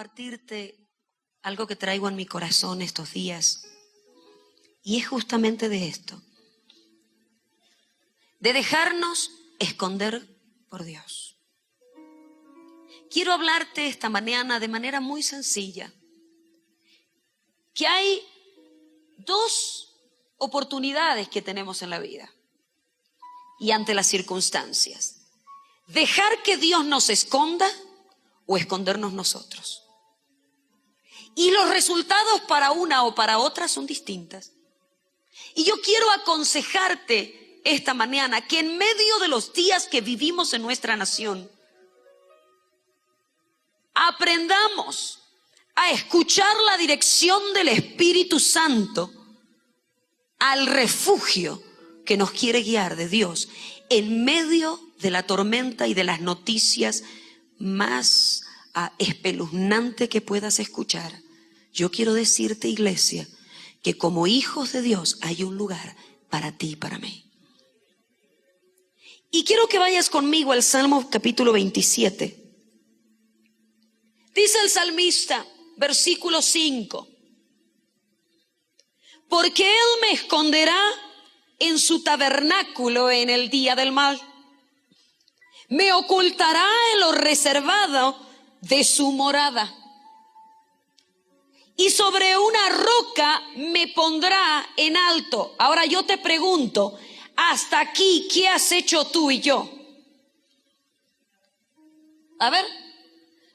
compartirte algo que traigo en mi corazón estos días. Y es justamente de esto. De dejarnos esconder por Dios. Quiero hablarte esta mañana de manera muy sencilla. Que hay dos oportunidades que tenemos en la vida y ante las circunstancias. Dejar que Dios nos esconda o escondernos nosotros. Y los resultados para una o para otra son distintas. Y yo quiero aconsejarte esta mañana que en medio de los días que vivimos en nuestra nación, aprendamos a escuchar la dirección del Espíritu Santo al refugio que nos quiere guiar de Dios en medio de la tormenta y de las noticias más espeluznantes que puedas escuchar. Yo quiero decirte, iglesia, que como hijos de Dios hay un lugar para ti y para mí. Y quiero que vayas conmigo al Salmo capítulo 27. Dice el salmista, versículo 5. Porque Él me esconderá en su tabernáculo en el día del mal. Me ocultará en lo reservado de su morada. Y sobre una roca me pondrá en alto. Ahora yo te pregunto, hasta aquí, ¿qué has hecho tú y yo? A ver,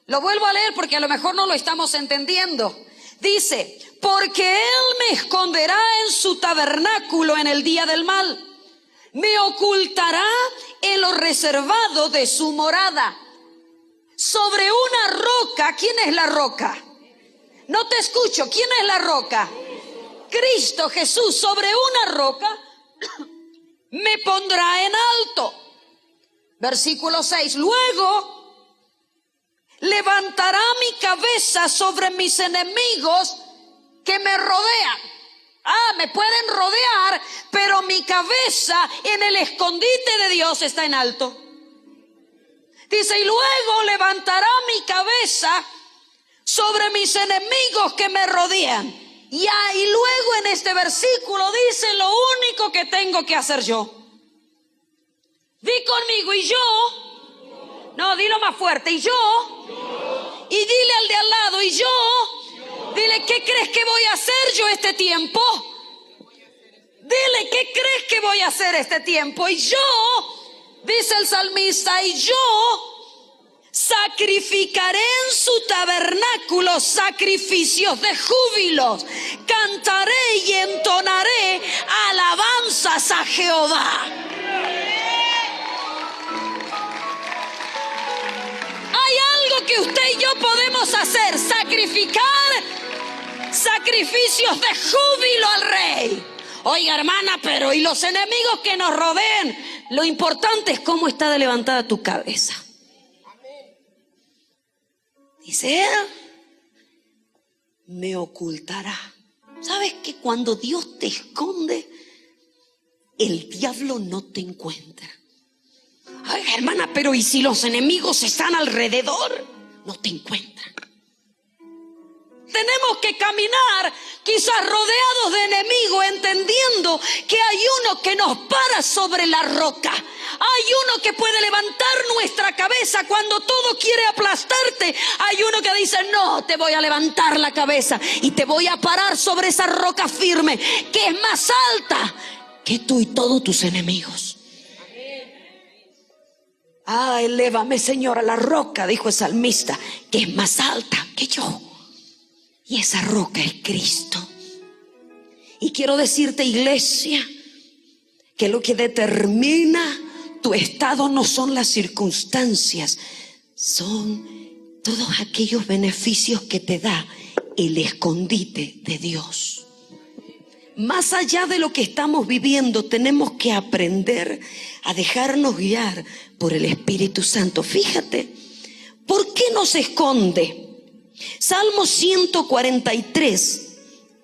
lo vuelvo a leer porque a lo mejor no lo estamos entendiendo. Dice, porque Él me esconderá en su tabernáculo en el día del mal. Me ocultará en lo reservado de su morada. Sobre una roca, ¿quién es la roca? No te escucho, ¿quién es la roca? Cristo Jesús. Sobre una roca me pondrá en alto. Versículo 6. Luego levantará mi cabeza sobre mis enemigos que me rodean. Me pueden rodear, pero mi cabeza en el escondite de Dios está en alto. Dice, y luego levantará mi cabeza sobre mis enemigos que me rodean. Y luego en este versículo dice lo único que tengo que hacer yo. Di conmigo, y yo. No, dilo más fuerte, y yo. Y dile al de al lado, y yo. Dile, ¿qué crees que voy a hacer yo este tiempo? Dile, ¿qué crees que voy a hacer este tiempo? Y yo, dice el salmista, y yo sacrificaré en su tabernáculo sacrificios de júbilos. Cantaré y entonaré alabanzas a Jehová. Hay algo que usted y yo podemos hacer: sacrificar sacrificios de júbilo al Rey. Oiga, hermana, pero ¿y los enemigos que nos rodeen? Lo importante es cómo está levantada tu cabeza. Dice, Él me ocultará. ¿Sabes que cuando Dios te esconde, el diablo no te encuentra? Oiga, hermana, pero ¿y si los enemigos están alrededor? No te encuentran. Tenemos que caminar quizás rodeados de enemigos, entendiendo que hay uno que nos para sobre la roca. Hay uno que puede levantar nuestra cabeza cuando todo quiere aplastarte. Hay uno que dice, no, te voy a levantar la cabeza y te voy a parar sobre esa roca firme que es más alta que tú y todos tus enemigos. Elévame, Señor, a la roca, dijo el salmista, que es más alta que yo. Y esa roca es Cristo. Y quiero decirte, iglesia, que lo que determina tu estado no son las circunstancias, son todos aquellos beneficios que te da el escondite de Dios. Más allá de lo que estamos viviendo, tenemos que aprender a dejarnos guiar por el Espíritu Santo. Fíjate, ¿por qué nos esconde? Salmo 143,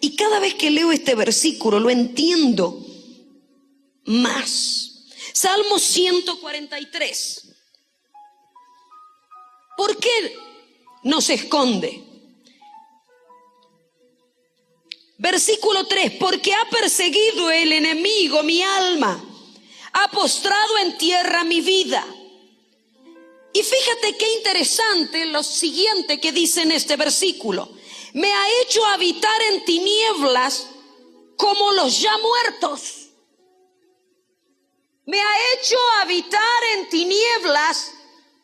y cada vez que leo este versículo lo entiendo más. Salmo 143. ¿Por qué nos esconde? Versículo 3, porque ha perseguido el enemigo mi alma, ha postrado en tierra mi vida. Y fíjate qué interesante lo siguiente que dice en este versículo. Me ha hecho habitar en tinieblas como los ya muertos. Me ha hecho habitar en tinieblas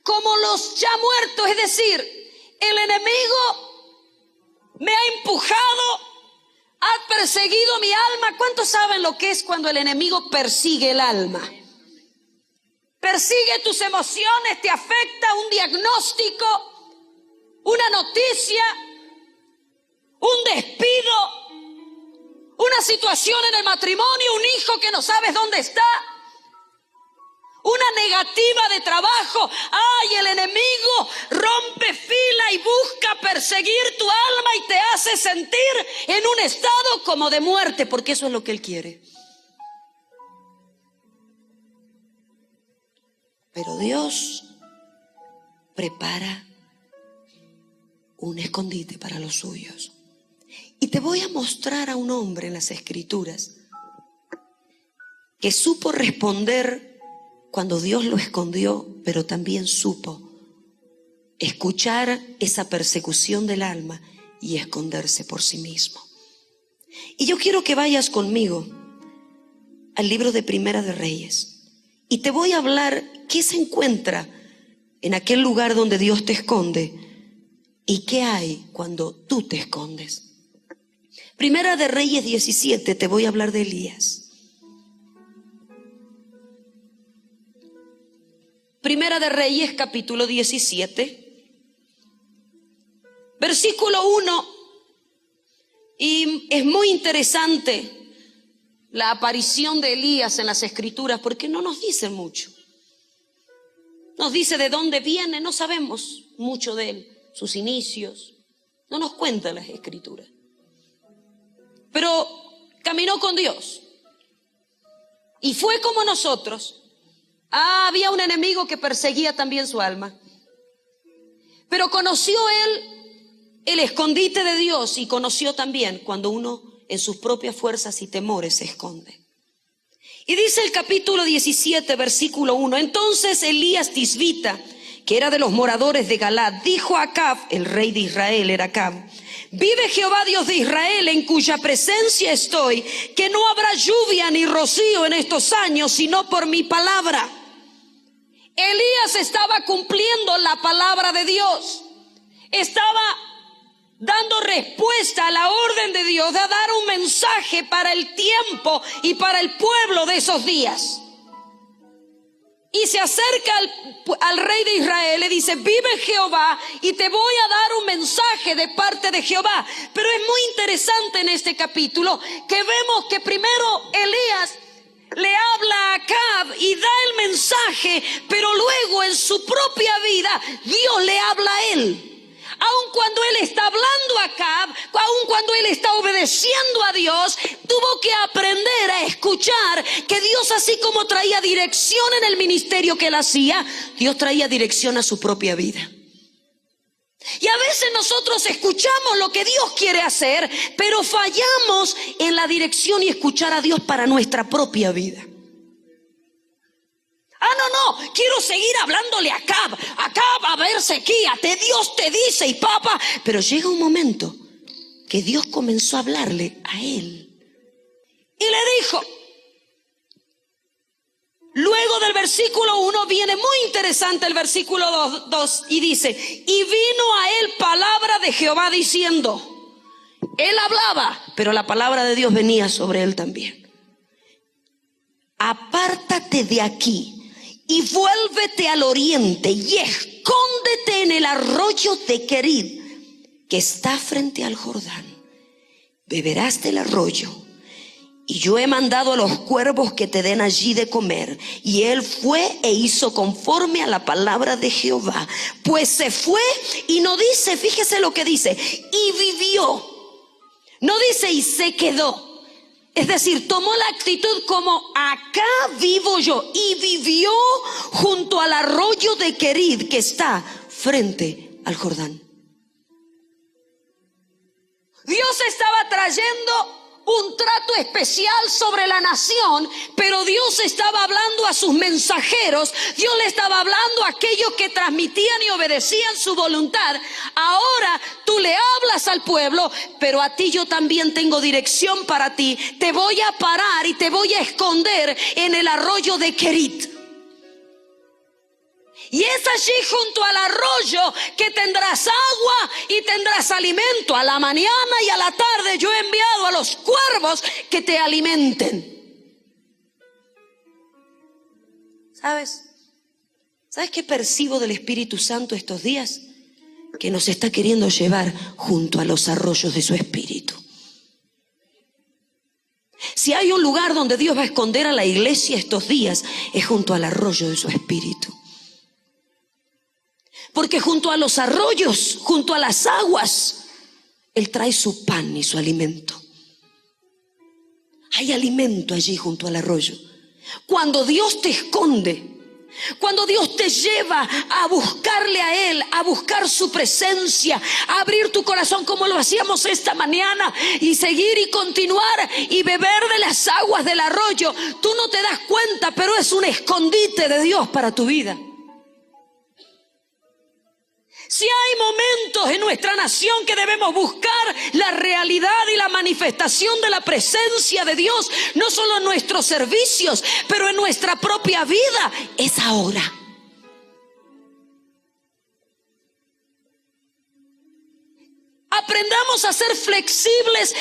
como los ya muertos. Es decir, el enemigo me ha empujado, ha perseguido mi alma. ¿Cuántos saben lo que es cuando el enemigo persigue el alma? Persigue tus emociones, te afecta un diagnóstico, una noticia, un despido, una situación en el matrimonio, un hijo que no sabes dónde está, una negativa de trabajo. ¡Ay! El enemigo rompe fila y busca perseguir tu alma y te hace sentir en un estado como de muerte, porque eso es lo que él quiere. Pero Dios prepara un escondite para los suyos. Y te voy a mostrar a un hombre en las Escrituras que supo responder cuando Dios lo escondió, pero también supo escuchar esa persecución del alma y esconderse por sí mismo. Y yo quiero que vayas conmigo al libro de Primera de Reyes. Y te voy a hablar qué se encuentra en aquel lugar donde Dios te esconde y qué hay cuando tú te escondes. Primera de Reyes 17, te voy a hablar de Elías. Primera de Reyes capítulo 17, versículo 1. Y es muy interesante la aparición de Elías en las Escrituras, porque no nos dice mucho. Nos dice de dónde viene, no sabemos mucho de él, sus inicios, no nos cuentan las Escrituras. Pero caminó con Dios y fue como nosotros. Había un enemigo que perseguía también su alma, pero conoció él el escondite de Dios y conoció también cuando uno en sus propias fuerzas y temores se esconde. Y dice el capítulo 17, versículo 1. Entonces Elías Tisbita, que era de los moradores de Galad, dijo a Acab, el rey de Israel era Acab: vive Jehová Dios de Israel, en cuya presencia estoy, que no habrá lluvia ni rocío en estos años, sino por mi palabra. Elías estaba cumpliendo la palabra de Dios. Estaba dando respuesta a la orden de Dios de dar un mensaje para el tiempo y para el pueblo de esos días. Y se acerca al rey de Israel, le dice: vive Jehová y te voy a dar un mensaje de parte de Jehová. Pero es muy interesante en este capítulo que vemos que primero Elías le habla a Acab y da el mensaje, pero luego en su propia vida Dios le habla a él. Aun cuando él está hablando a Acab, aun cuando él está obedeciendo a Dios, tuvo que aprender a escuchar que Dios, así como traía dirección en el ministerio que él hacía, Dios traía dirección a su propia vida. Y a veces nosotros escuchamos lo que Dios quiere hacer, pero fallamos en la dirección y escuchar a Dios para nuestra propia vida. No, quiero seguir hablándole a Acab. Acab, a ver, sequíate, Dios te dice y papá. Pero llega un momento que Dios comenzó a hablarle a él. Y le dijo, luego del versículo 1 viene muy interesante el versículo 2 y dice: y vino a él palabra de Jehová diciendo. Él hablaba, pero la palabra de Dios venía sobre él también. Apártate de aquí y vuélvete al oriente y escóndete en el arroyo de Querid, que está frente al Jordán. Beberás del arroyo, y yo he mandado a los cuervos que te den allí de comer. Y él fue e hizo conforme a la palabra de Jehová. Pues se fue y no dice, fíjese lo que dice, y vivió. No dice y se quedó. Es decir, tomó la actitud como acá vivo yo, y vivió junto al arroyo de Querid, que está frente al Jordán. Dios estaba trayendo un trato especial sobre la nación, pero Dios estaba hablando a sus mensajeros. Dios le estaba hablando a aquellos que transmitían y obedecían su voluntad. Ahora tú le hablas al pueblo, pero a ti yo también tengo dirección para ti. Te voy a parar y te voy a esconder en el arroyo de Kerit. Y es allí junto al arroyo que tendrás agua y tendrás alimento. A la mañana y a la tarde yo he enviado a los cuervos que te alimenten. ¿Sabes? ¿Sabes qué percibo del Espíritu Santo estos días? Que nos está queriendo llevar junto a los arroyos de su Espíritu. Si hay un lugar donde Dios va a esconder a la iglesia estos días, es junto al arroyo de su Espíritu. Porque junto a los arroyos, junto a las aguas, Él trae su pan y su alimento. Hay alimento allí junto al arroyo. Cuando Dios te esconde, cuando Dios te lleva a buscarle a Él, a buscar su presencia, a abrir tu corazón como lo hacíamos esta mañana y seguir y continuar y beber de las aguas del arroyo, tú no te das cuenta, pero es un escondite de Dios para tu vida. Si hay momentos en nuestra nación que debemos buscar la realidad y la manifestación de la presencia de Dios, no solo en nuestros servicios, pero en nuestra propia vida, es ahora. Aprendamos a ser flexibles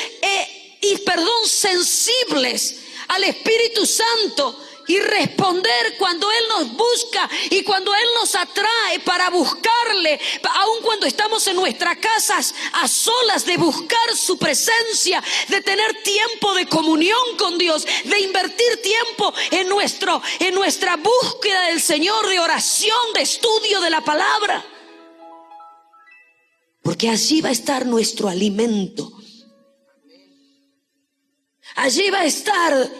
sensibles al Espíritu Santo. Y responder cuando Él nos busca y cuando Él nos atrae para buscarle, aun cuando estamos en nuestras casas a solas, de buscar su presencia, de tener tiempo de comunión con Dios, de invertir tiempo en nuestra búsqueda del Señor, de oración, de estudio de la palabra. Porque allí va a estar nuestro alimento. Allí va a estar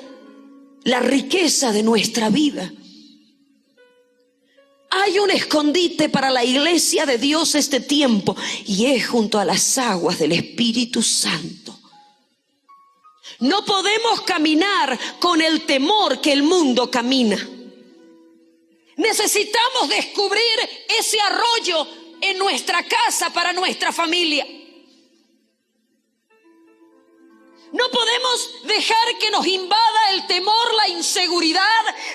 la riqueza de nuestra vida. Hay un escondite para la iglesia de Dios este tiempo, y es junto a las aguas del Espíritu Santo. No podemos caminar con el temor que el mundo camina. Necesitamos descubrir ese arroyo en nuestra casa para nuestra familia. No podemos dejar que nos invada el temor, la inseguridad,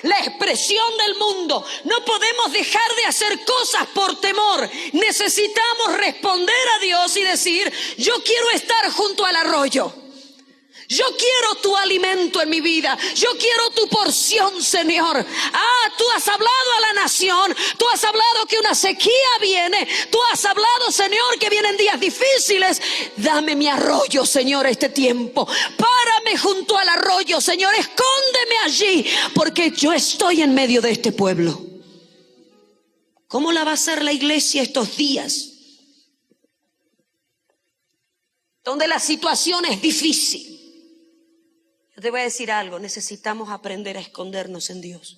la expresión del mundo. No podemos dejar de hacer cosas por temor. Necesitamos responder a Dios y decir: yo quiero estar junto al arroyo. Yo quiero tu alimento en mi vida. Yo quiero tu porción, Señor. Tú has hablado a la nación. Tú has hablado que una sequía viene. Tú has hablado, Señor, que vienen días difíciles. Dame mi arroyo, Señor, este tiempo. Párame junto al arroyo, Señor. Escóndeme allí, porque yo estoy en medio de este pueblo. ¿Cómo la va a hacer la iglesia estos días? Donde la situación es difícil. Yo te voy a decir algo: necesitamos aprender a escondernos en Dios.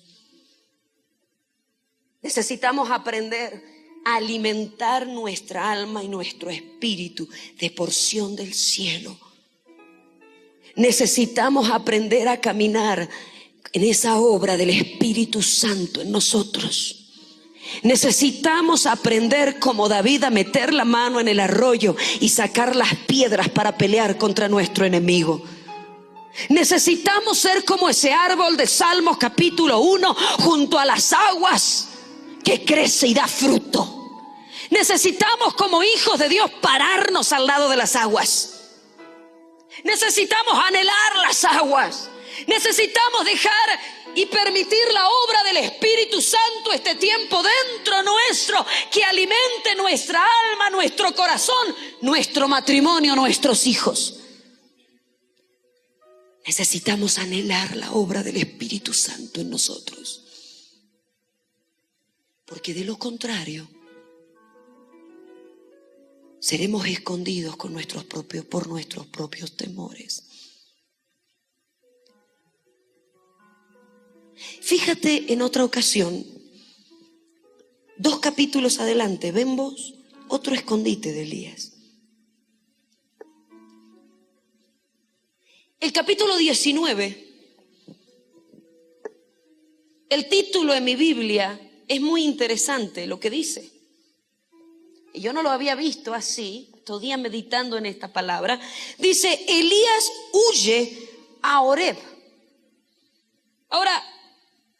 Necesitamos aprender a alimentar nuestra alma y nuestro espíritu de porción del cielo. Necesitamos aprender a caminar en esa obra del Espíritu Santo en nosotros. Necesitamos aprender como David a meter la mano en el arroyo y sacar las piedras para pelear contra nuestro enemigo. Necesitamos ser como ese árbol de Salmos capítulo 1, junto a las aguas, que crece y da fruto. Necesitamos como hijos de Dios pararnos al lado de las aguas. Necesitamos anhelar las aguas. Necesitamos dejar y permitir la obra del Espíritu Santo este tiempo dentro nuestro, que alimente nuestra alma, nuestro corazón, nuestro matrimonio, nuestros hijos. Necesitamos anhelar la obra del Espíritu Santo en nosotros, porque de lo contrario seremos escondidos por nuestros propios temores. Fíjate, en otra ocasión, 2 capítulos adelante, vemos otro escondite de Elías. El capítulo 19, el título en mi Biblia es muy interesante lo que dice. Y yo no lo había visto así, todavía meditando en esta palabra. Dice, Elías huye a Horeb. Ahora,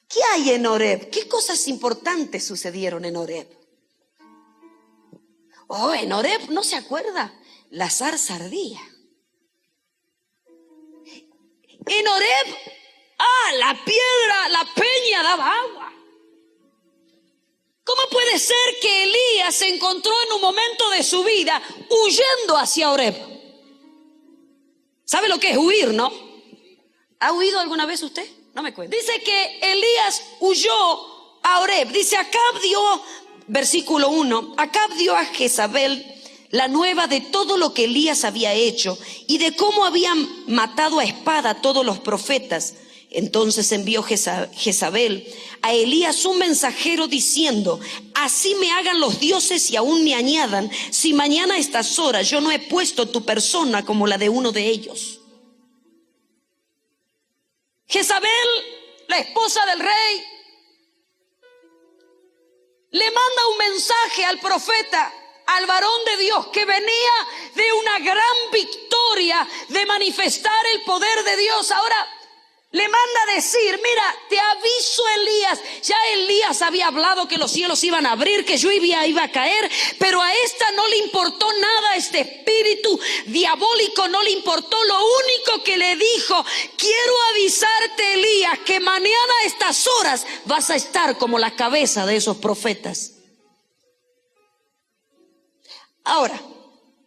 ¿qué hay en Horeb? ¿Qué cosas importantes sucedieron en Horeb? Oh, en Horeb, ¿no se acuerda? La zarza ardía. En Horeb, la piedra, la peña daba agua. ¿Cómo puede ser que Elías se encontró en un momento de su vida huyendo hacia Horeb? ¿Sabe lo que es huir, no? ¿Ha huido alguna vez usted? No me cuente. Dice que Elías huyó a Horeb. Dice, Acab dio, versículo 1, Acab dio a Jezabel la nueva de todo lo que Elías había hecho y de cómo habían matado a espada a todos los profetas. Entonces envió Jezabel a Elías un mensajero diciendo, así me hagan los dioses y aún me añadan, si mañana a estas horas yo no he puesto tu persona como la de uno de ellos. Jezabel, la esposa del rey, le manda un mensaje al profeta, al varón de Dios, que venía de una gran victoria de manifestar el poder de Dios. Ahora le manda a decir, mira, te aviso, Elías. Ya Elías había hablado que los cielos iban a abrir, que lluvia iba a caer, pero a esta no le importó nada, este espíritu diabólico no le importó. Lo único que le dijo, quiero avisarte, Elías, que mañana a estas horas vas a estar como la cabeza de esos profetas. Ahora,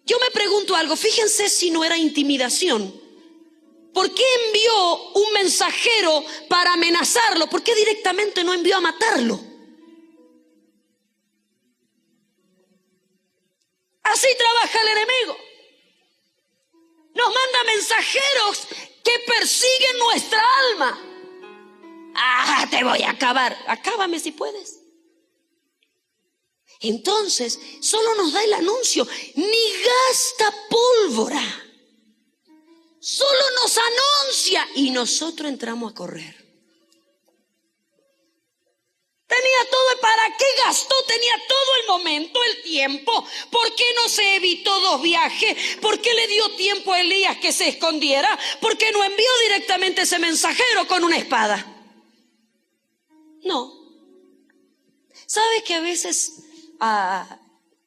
yo me pregunto algo, fíjense si no era intimidación. ¿Por qué envió un mensajero para amenazarlo? ¿Por qué directamente no envió a matarlo? Así trabaja el enemigo. Nos manda mensajeros que persiguen nuestra alma. Te voy a acabar. Acábame si puedes. Entonces, solo nos da el anuncio, ni gasta pólvora. Solo nos anuncia y nosotros entramos a correr. Tenía todo, ¿para qué gastó? Tenía todo el momento, el tiempo. ¿Por qué no se evitó 2 viajes? ¿Por qué le dio tiempo a Elías que se escondiera? ¿Por qué no envió directamente ese mensajero con una espada? No. ¿Sabes que a veces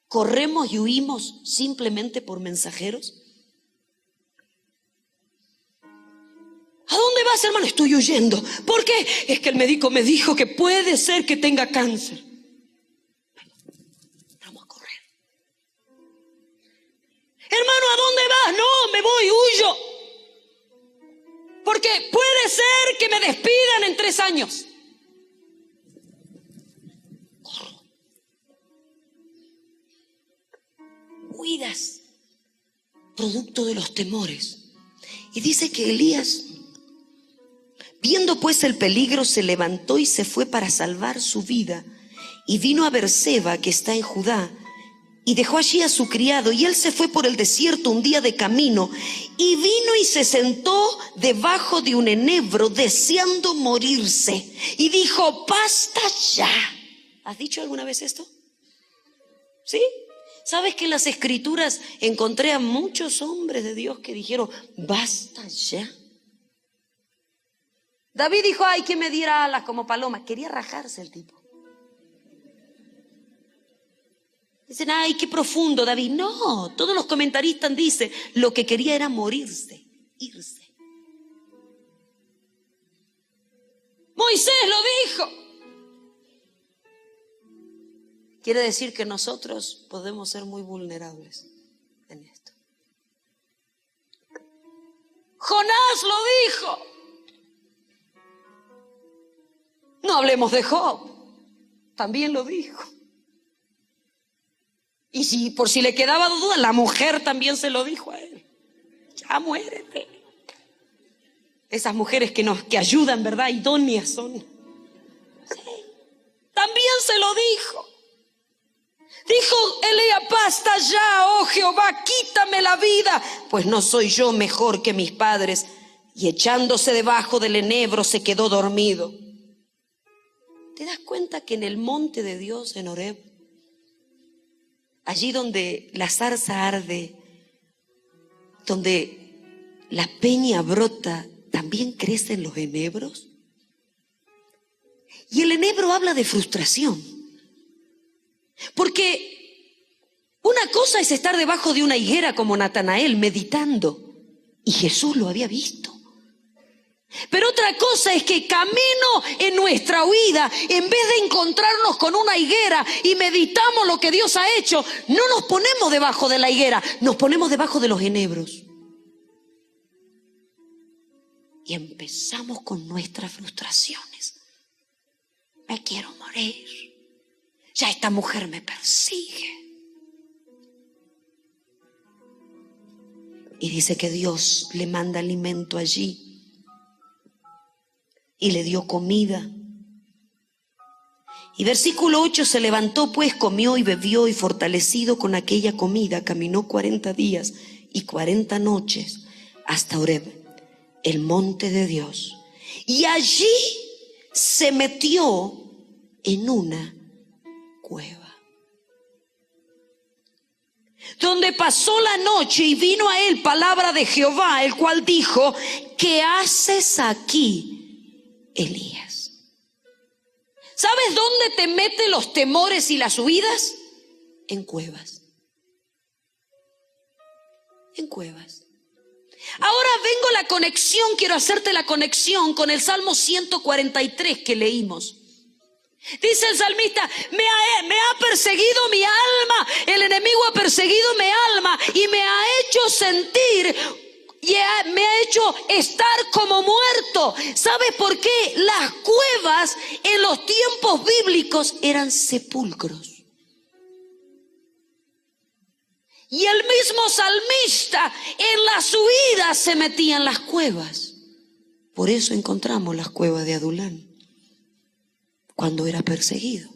corremos y huimos simplemente por mensajeros? ¿A dónde vas, hermano? Estoy huyendo. ¿Por qué? Es que el médico me dijo que puede ser que tenga cáncer. Vamos a correr. Hermano, ¿a dónde vas? No, me voy, huyo. Porque puede ser que me despidan en 3 años. Corro. Huidas, producto de los temores. Y dice que Elías, viendo pues el peligro, se levantó y se fue para salvar su vida. Y vino a Beerseba, que está en Judá, y dejó allí a su criado. Y él se fue por el desierto un día de camino, y vino y se sentó debajo de un enebro, deseando morirse. Y dijo, basta ya. ¿Has dicho alguna vez esto? ¿Sí? ¿Sabes que en las escrituras encontré a muchos hombres de Dios que dijeron, basta ya? David dijo, ay, que me diera alas como paloma. Quería rajarse el tipo. Dicen, ay, qué profundo David. No, todos los comentaristas dicen, lo que quería era morirse, irse. Moisés lo dijo. Quiere decir que nosotros podemos ser muy vulnerables en esto. Jonás lo dijo. No hablemos de Job, también lo dijo. Y si por si le quedaba duda, la mujer también se lo dijo a él. Ya muérete. Esas mujeres que ayudan, ¿verdad? Idóneas son. Sí. También se lo dijo. Dijo Elías, basta ya, oh Jehová, quítame la vida, pues no soy yo mejor que mis padres, y echándose debajo del enebro se quedó dormido. ¿Te das cuenta que en el monte de Dios, en Horeb, allí donde la zarza arde, donde la peña brota, también crecen los enebros? Y el enebro habla de frustración. Porque una cosa es estar debajo de una higuera como Natanael meditando, y Jesús lo había visto. Pero otra cosa es que camino en nuestra huida, en vez de encontrarnos con una higuera y meditamos lo que Dios ha hecho, no nos ponemos debajo de la higuera, nos ponemos debajo de los enebros. Y empezamos con nuestras frustraciones. Me quiero morir. Ya esta mujer me persigue. Y dice que Dios le manda alimento allí. Y le dio comida. Y versículo 8, se levantó pues, comió y bebió, y fortalecido con aquella comida, caminó 40 días y 40 noches hasta Horeb, el monte de Dios. Y allí se metió en una cueva, donde pasó la noche, y vino a él palabra de Jehová, el cual dijo: ¿qué haces aquí, Elías? ¿Sabes dónde te meten los temores y las huidas? En cuevas. En cuevas. Ahora vengo la conexión, quiero hacerte la conexión con el Salmo 143 que leímos. Dice el salmista: me ha perseguido mi alma, el enemigo ha perseguido mi alma y me ha hecho sentir, me ha hecho estar como muerto. ¿Sabes por qué? Las cuevas en los tiempos bíblicos eran sepulcros. Y el mismo salmista en las huidas se metía en las cuevas. Por eso encontramos las cuevas de Adulán, cuando era perseguido.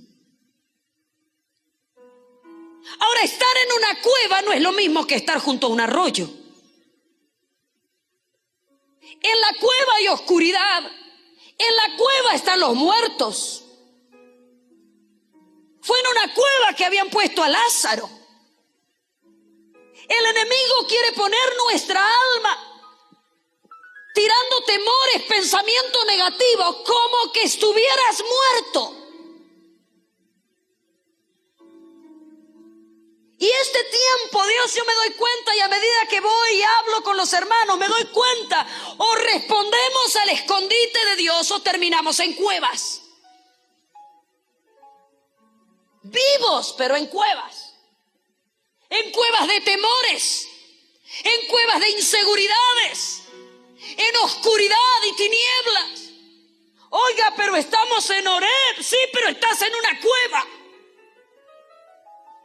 Ahora, estar en una cueva no es lo mismo que estar junto a un arroyo. En la cueva hay oscuridad. En la cueva están los muertos. Fue en una cueva que habían puesto a Lázaro. El enemigo quiere poner nuestra alma tirando temores, pensamientos negativos, como que estuvieras muerto. Y este tiempo, Dios, yo me doy cuenta, y a medida que voy y hablo con los hermanos, me doy cuenta, o respondemos al escondite de Dios o terminamos en cuevas. Vivos, pero en cuevas. En cuevas de temores, en cuevas de inseguridades, en oscuridad y tinieblas. Oiga, pero estamos en Horeb. Sí, pero estás en una cueva.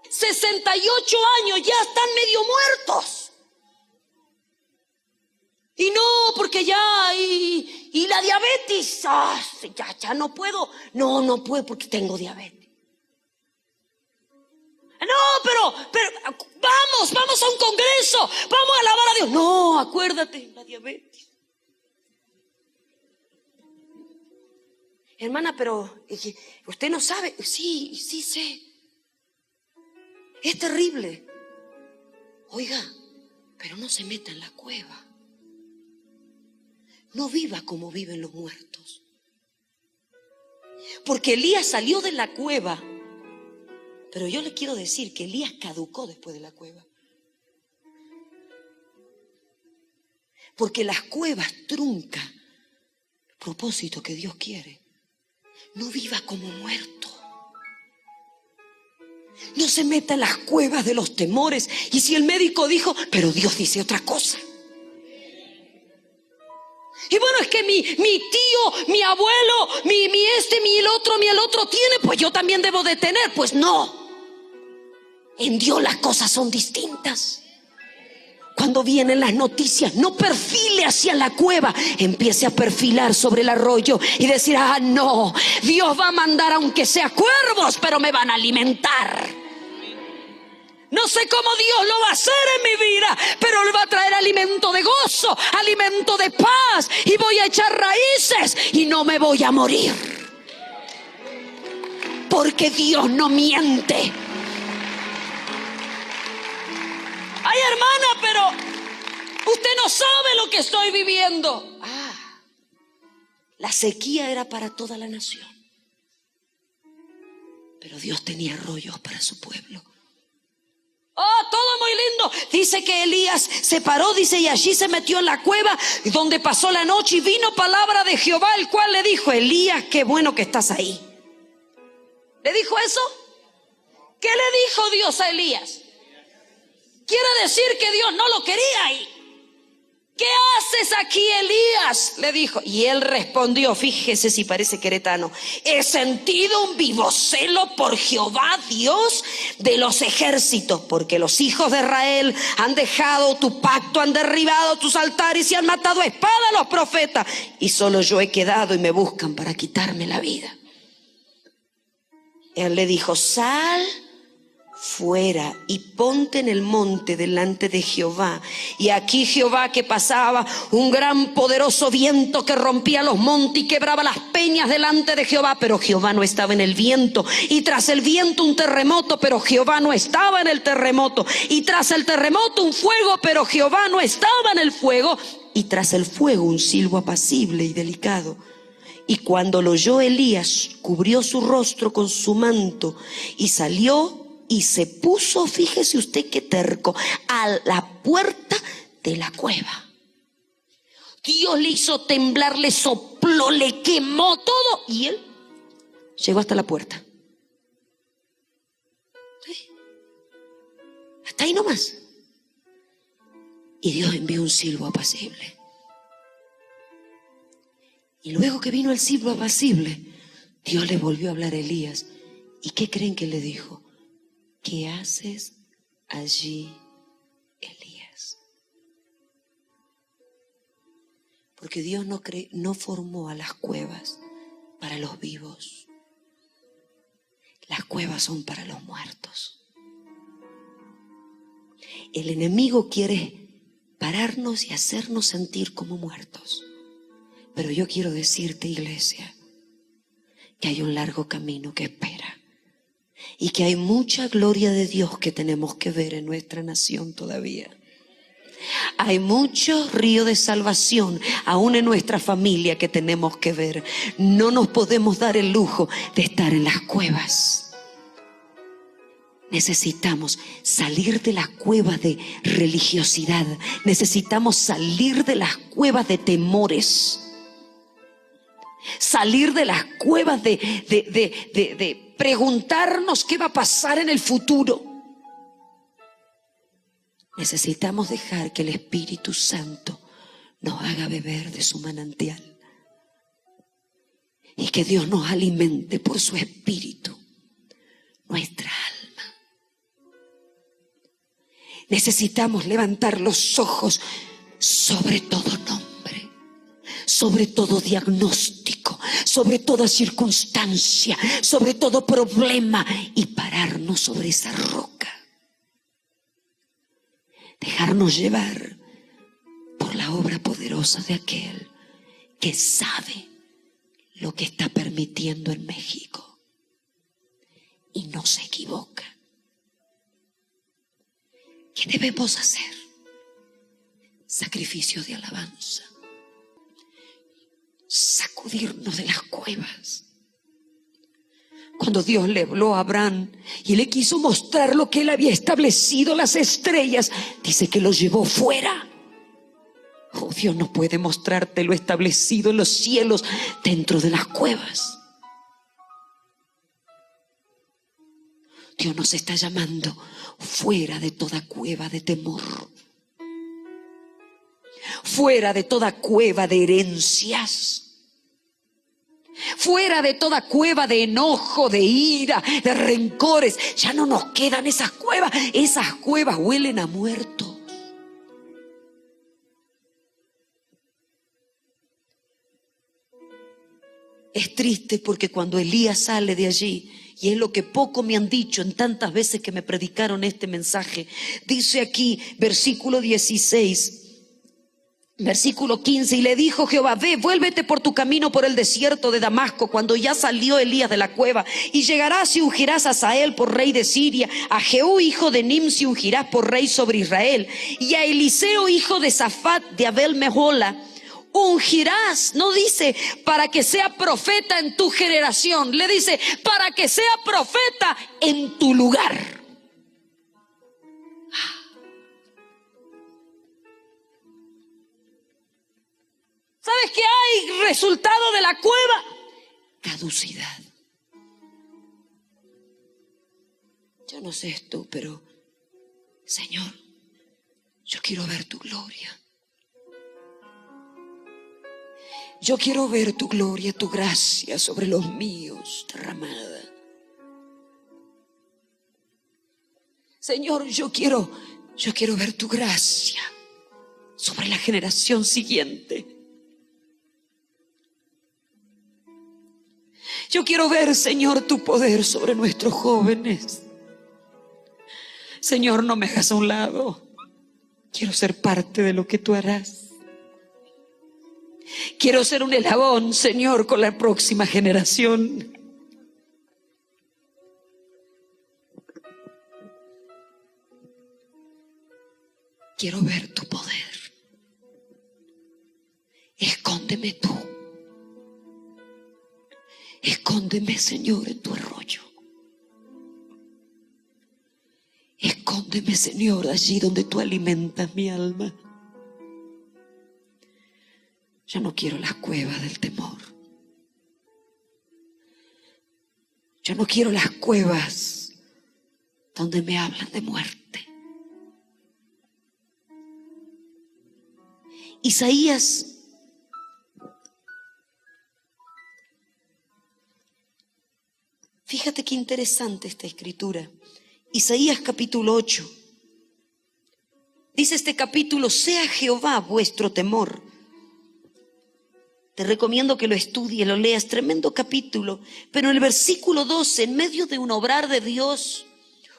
68 años, ya están medio muertos. Y no, porque ya, y la diabetes, ya no puedo. No puedo porque tengo diabetes. No, pero vamos a un congreso, vamos a alabar a Dios. No, acuérdate, la diabetes. Hermana, pero usted no sabe. Sí sé. Es terrible. Oiga, pero no se meta en la cueva. No viva como viven los muertos. Porque Elías salió de la cueva. Pero yo le quiero decir que Elías caducó después de la cueva. Porque las cuevas truncan el propósito que Dios quiere. No viva como muerto. No se meta en las cuevas de los temores. Y si el médico dijo, pero Dios dice otra cosa. Y bueno, es que mi tío, mi abuelo, mi el otro tiene, pues yo también debo de tener. Pues no. En Dios las cosas son distintas. Cuando vienen las noticias, no perfile hacia la cueva, empiece a perfilar sobre el arroyo y decir: no, Dios va a mandar aunque sea cuervos, pero me van a alimentar. No sé cómo Dios lo va a hacer en mi vida, pero Él va a traer alimento de gozo, alimento de paz, y voy a echar raíces y no me voy a morir. Porque Dios no miente. Ay, hermana, pero usted no sabe lo que estoy viviendo. La sequía era para toda la nación, pero Dios tenía arroyos para su pueblo. Oh, todo muy lindo. Dice que Elías se paró, dice, y allí se metió en la cueva donde pasó la noche, y vino palabra de Jehová, el cual le dijo: Elías, qué bueno que estás ahí. ¿Le dijo eso? ¿Qué le dijo Dios a Elías? Quiere decir que Dios no lo quería ahí. ¿Qué haces aquí, Elías?, le dijo. Y él respondió, fíjese si parece queretano: he sentido un vivo celo por Jehová, Dios de los ejércitos, porque los hijos de Israel han dejado tu pacto, han derribado tus altares y han matado a espada a los profetas, y solo yo he quedado y me buscan para quitarme la vida. Él le dijo: sal fuera y ponte en el monte delante de Jehová. Y aquí Jehová que pasaba, un gran poderoso viento que rompía los montes y quebraba las peñas delante de Jehová, pero Jehová no estaba en el viento. Y tras el viento un terremoto, pero Jehová no estaba en el terremoto. Y tras el terremoto un fuego, pero Jehová no estaba en el fuego. Y tras el fuego un silbo apacible y delicado. Y cuando lo oyó Elías, cubrió su rostro con su manto y salió y se puso, fíjese usted qué terco, a la puerta de la cueva. Dios le hizo temblar, le sopló, le quemó todo, y él llegó hasta la puerta. ¿Sí? Hasta ahí nomás. Y Dios envió un silbo apacible. Y luego que vino el silbo apacible, Dios le volvió a hablar a Elías. ¿Y qué creen que le dijo? ¿Qué haces allí, Elías? Porque Dios no formó a las cuevas para los vivos. Las cuevas son para los muertos. El enemigo quiere pararnos y hacernos sentir como muertos. Pero yo quiero decirte, iglesia, que hay un largo camino que espera. Y que hay mucha gloria de Dios que tenemos que ver en nuestra nación todavía. Hay mucho río de salvación aún en nuestra familia que tenemos que ver. No nos podemos dar el lujo de estar en las cuevas. Necesitamos salir de las cuevas de religiosidad. Necesitamos salir de las cuevas de temores. Salir de las cuevas de preguntarnos qué va a pasar en el futuro. Necesitamos dejar que el Espíritu Santo nos haga beber de su manantial. Y que Dios nos alimente por su Espíritu nuestra alma. Necesitamos levantar los ojos sobre todo nombre, sobre todo diagnóstico, sobre toda circunstancia, sobre todo problema, y pararnos sobre esa roca. Dejarnos llevar por la obra poderosa de aquel que sabe lo que está permitiendo en México y no se equivoca. ¿Qué debemos hacer? Sacrificio de alabanza. Sacudirnos de las cuevas. Cuando Dios le habló a Abraham y le quiso mostrar lo que él había establecido, las estrellas, dice que lo llevó fuera. Oh, Dios no puede mostrarte lo establecido en los cielos dentro de las cuevas. Dios nos está llamando fuera de toda cueva de temor, fuera de toda cueva de herencias, fuera de toda cueva de enojo, de ira, de rencores. Ya no nos quedan esas cuevas. Esas cuevas huelen a muertos. Es triste porque cuando Elías sale de allí Y es lo que poco me han dicho en tantas veces que me predicaron este mensaje. Dice aquí, versículo 16. Versículo 15, y le dijo Jehová: ve, vuélvete por tu camino por el desierto de Damasco, cuando ya salió Elías de la cueva, y llegarás y ungirás a Hazael por rey de Siria, a Jehú hijo de Nimsi ungirás por rey sobre Israel, y a Eliseo hijo de Safat de Abel Mehola ungirás. No dice para que sea profeta en tu generación, le dice para que sea profeta en tu lugar. ¿Sabes qué hay resultado de la cueva? Caducidad. Yo no sé esto, pero Señor, yo quiero ver tu gloria. Yo quiero ver tu gloria, tu gracia sobre los míos derramada. Señor, yo quiero ver tu gracia sobre la generación siguiente. Yo quiero ver, Señor, tu poder sobre nuestros jóvenes. Señor, no me hagas a un lado. Quiero ser parte de lo que tú harás. Quiero ser un eslabón, Señor, con la próxima generación. Quiero ver tu poder. Escóndeme tú. Escóndeme, Señor, en tu arroyo. Escóndeme, Señor, allí donde tú alimentas mi alma. Yo no quiero las cuevas del temor. Yo no quiero las cuevas donde me hablan de muerte. Isaías Fíjate qué interesante esta escritura. Isaías capítulo 8. Dice este capítulo: sea Jehová vuestro temor. Te recomiendo que lo estudies, lo leas, tremendo capítulo. Pero en el versículo 12, en medio de un obrar de Dios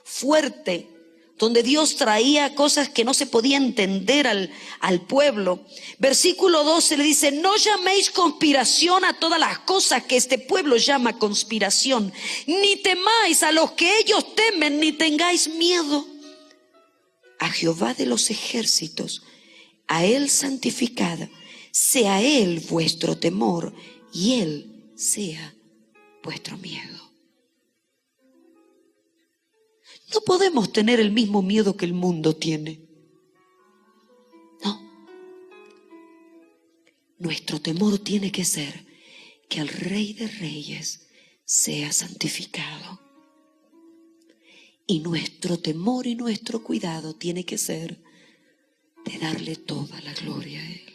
fuerte, donde Dios traía cosas que no se podía entender al pueblo, versículo 12 le dice: no llaméis conspiración a todas las cosas que este pueblo llama conspiración, ni temáis a los que ellos temen, ni tengáis miedo. A Jehová de los ejércitos, a Él santificad, sea Él vuestro temor, y Él sea vuestro miedo. No podemos tener el mismo miedo que el mundo tiene. No. Nuestro temor tiene que ser que el Rey de Reyes sea santificado. Y nuestro temor y nuestro cuidado tiene que ser de darle toda la gloria a Él.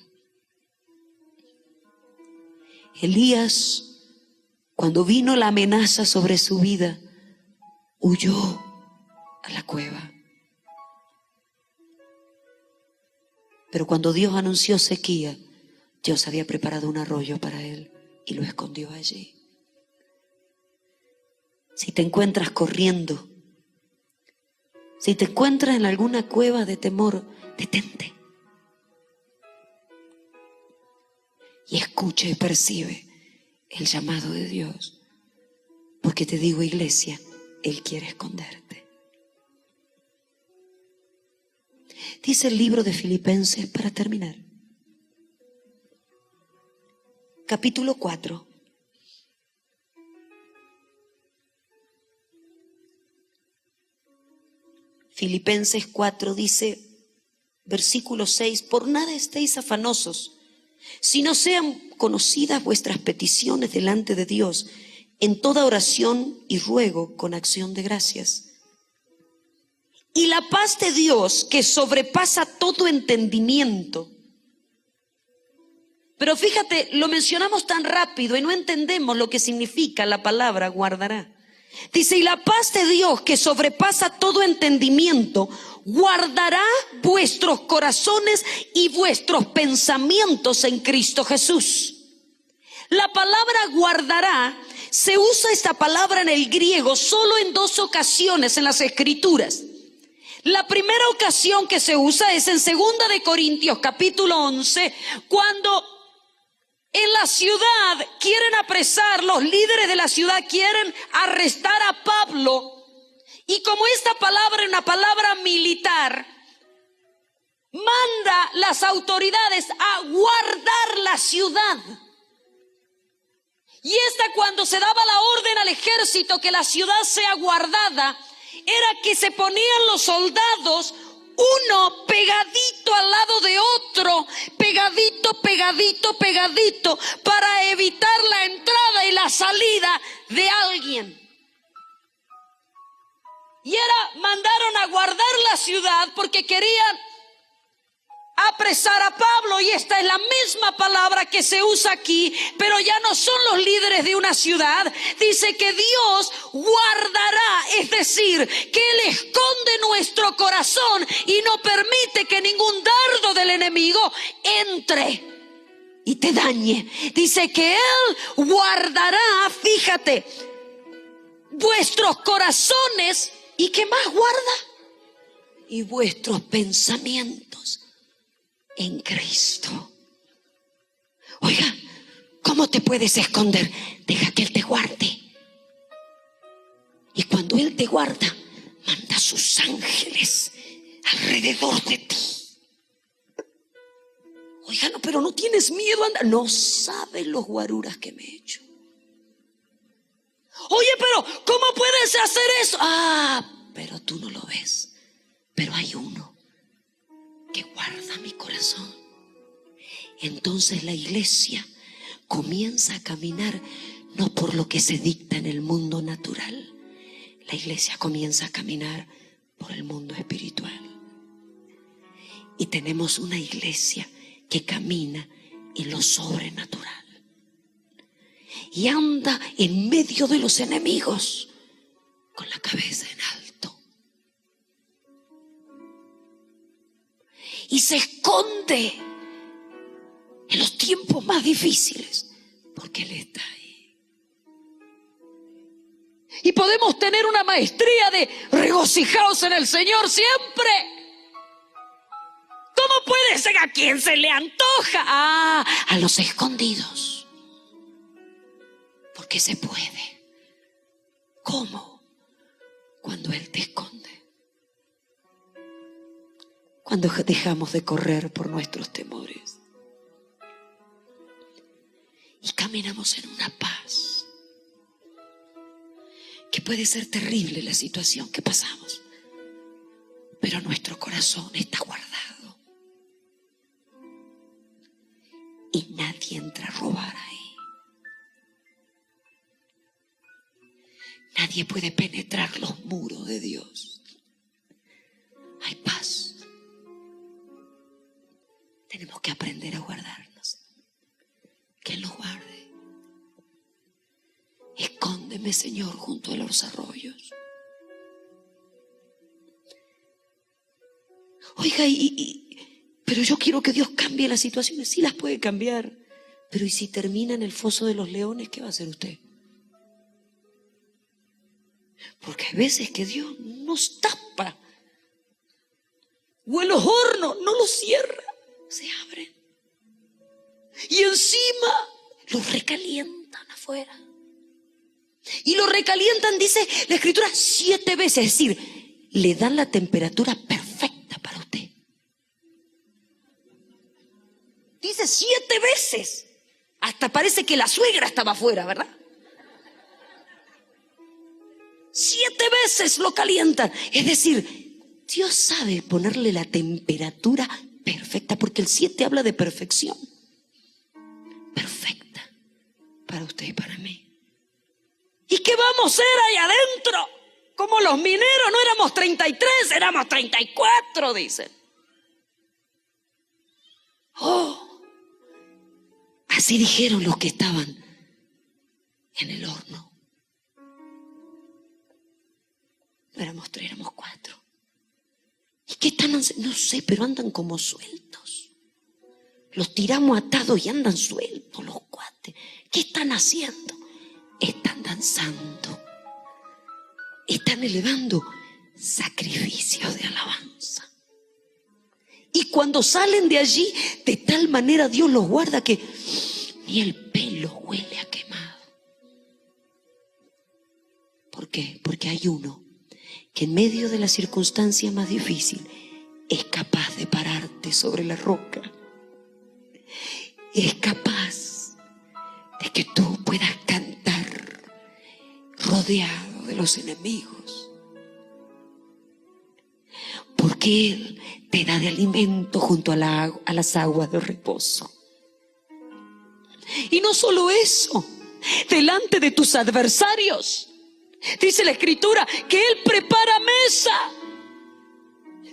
Elías, cuando vino la amenaza sobre su vida, huyó a la cueva. Pero cuando Dios anunció sequía, Dios había preparado un arroyo para él y lo escondió allí. Si te encuentras corriendo, si te encuentras en alguna cueva de temor, detente y escucha y percibe el llamado de Dios, porque te digo, iglesia, Él quiere esconderte. Dice el libro de Filipenses, para terminar, capítulo 4. Filipenses 4 dice, versículo 6, por nada estéis afanosos, sino sean conocidas vuestras peticiones delante de Dios en toda oración y ruego con acción de gracias. Y la paz de Dios, que sobrepasa todo entendimiento. Pero fíjate, lo mencionamos tan rápido y no entendemos lo que significa la palabra guardará. Dice, y la paz de Dios, que sobrepasa todo entendimiento, guardará vuestros corazones y vuestros pensamientos en Cristo Jesús. La palabra guardará se usa esta palabra en el griego solo en 2 ocasiones en las Escrituras. La primera ocasión que se usa es en 2 de Corintios capítulo 11, cuando en la ciudad quieren apresar, los líderes de la ciudad quieren arrestar a Pablo. Y como esta palabra es una palabra militar, manda las autoridades a guardar la ciudad. Y esta, cuando se daba la orden al ejército que la ciudad sea guardada, era que se ponían los soldados uno pegadito al lado de otro, pegadito, pegadito, pegadito, para evitar la entrada y la salida de alguien. Y mandaron a guardar la ciudad porque querían apresar a Pablo, y esta es la misma palabra que se usa aquí, pero ya no son los líderes de una ciudad. Dice que Dios guardará, es decir, que Él esconde nuestro corazón y no permite que ningún dardo del enemigo entre y te dañe. Dice que Él guardará, fíjate, vuestros corazones, ¿y qué más guarda? Y vuestros pensamientos en Cristo. Oiga, ¿cómo te puedes esconder? Deja que Él te guarde. Y cuando Él te guarda, manda a sus ángeles alrededor de ti. Oiga, no, pero no tienes miedo a andar. No sabes los guaruras que me he hecho. Oye, pero ¿cómo puedes hacer eso? Pero tú no lo ves. Pero hay uno que guarda mi corazón. Entonces la iglesia comienza a caminar no por lo que se dicta en el mundo natural. La iglesia comienza a caminar por el mundo espiritual. Y tenemos una iglesia que camina en lo sobrenatural y anda en medio de los enemigos con la cabeza en alto. Y se esconde en los tiempos más difíciles porque Él está ahí. Y podemos tener una maestría de regocijaos en el Señor siempre. ¿Cómo puede ser? ¿A quién se le antoja? A los escondidos. Porque se puede. ¿Cómo? Cuando Él te esconde. Cuando dejamos de correr por nuestros temores y caminamos en una paz, que puede ser terrible la situación que pasamos, pero nuestro corazón está guardado y nadie entra a robar ahí. Nadie puede penetrar los muros de Dios. Hay paz. Tenemos que aprender a guardarnos. Que Él nos guarde. Escóndeme, Señor, junto a los arroyos. Oiga, pero yo quiero que Dios cambie las situaciones. Sí las puede cambiar. Pero ¿y si termina en el foso de los leones? ¿Qué va a hacer usted? Porque hay veces que Dios nos tapa. O en los hornos no los cierra. Se abren y encima los recalientan afuera, y los recalientan, dice la Escritura, 7 veces, es decir, le dan la temperatura perfecta para usted. Dice 7 veces, hasta parece que la suegra estaba afuera, ¿verdad? 7 veces lo calientan, es decir, Dios sabe ponerle la temperatura perfecta, porque el 7 habla de perfección. Perfecta para usted y para mí. ¿Y qué vamos a hacer ahí adentro? Como los mineros, no éramos 33, éramos 34, dicen. Así dijeron los que estaban en el horno. No éramos 3, éramos 4. ¿Y qué están haciendo? No sé, pero andan como sueltos. Los tiramos atados y andan sueltos los cuates. ¿Qué están haciendo? Están danzando, están elevando sacrificios de alabanza. Y cuando salen de allí, de tal manera Dios los guarda que ni el pelo huele a quemado. ¿Por qué? Porque hay uno que en medio de la circunstancia más difícil es capaz de pararte sobre la roca. Es capaz de que tú puedas cantar rodeado de los enemigos. Porque Él te da de alimento junto a las aguas de reposo. Y no solo eso, delante de tus adversarios, dice la Escritura que Él prepara mesa.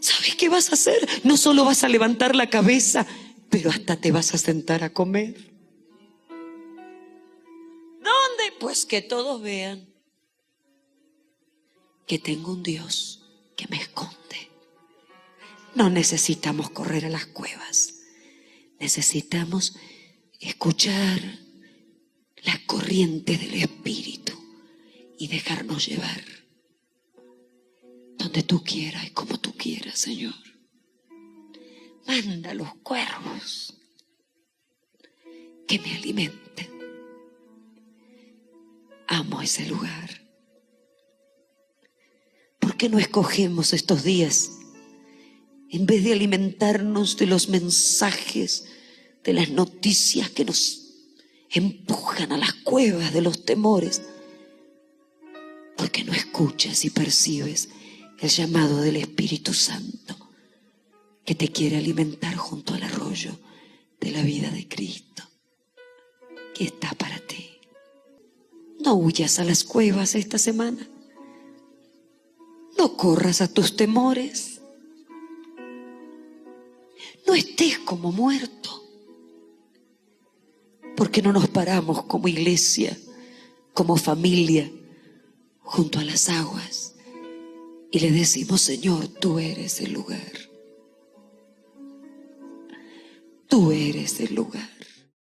¿Sabes qué vas a hacer? No solo vas a levantar la cabeza, pero hasta te vas a sentar a comer. ¿Dónde? Pues que todos vean que tengo un Dios que me esconde. No necesitamos correr a las cuevas. Necesitamos escuchar la corriente del Espíritu y dejarnos llevar donde tú quieras y como tú quieras, Señor. Manda los cuervos que me alimenten. Amo ese lugar. ¿Por qué no escogemos estos días, en vez de alimentarnos de los mensajes, de las noticias que nos empujan a las cuevas de los temores? ¿Por qué no escuchas y percibes el llamado del Espíritu Santo que te quiere alimentar junto al arroyo de la vida de Cristo, que está para ti? No huyas a las cuevas esta semana. No corras a tus temores. No estés como muerto. Porque no nos paramos como iglesia, como familia, junto a las aguas y le decimos: Señor, tú eres el lugar. Tú eres el lugar.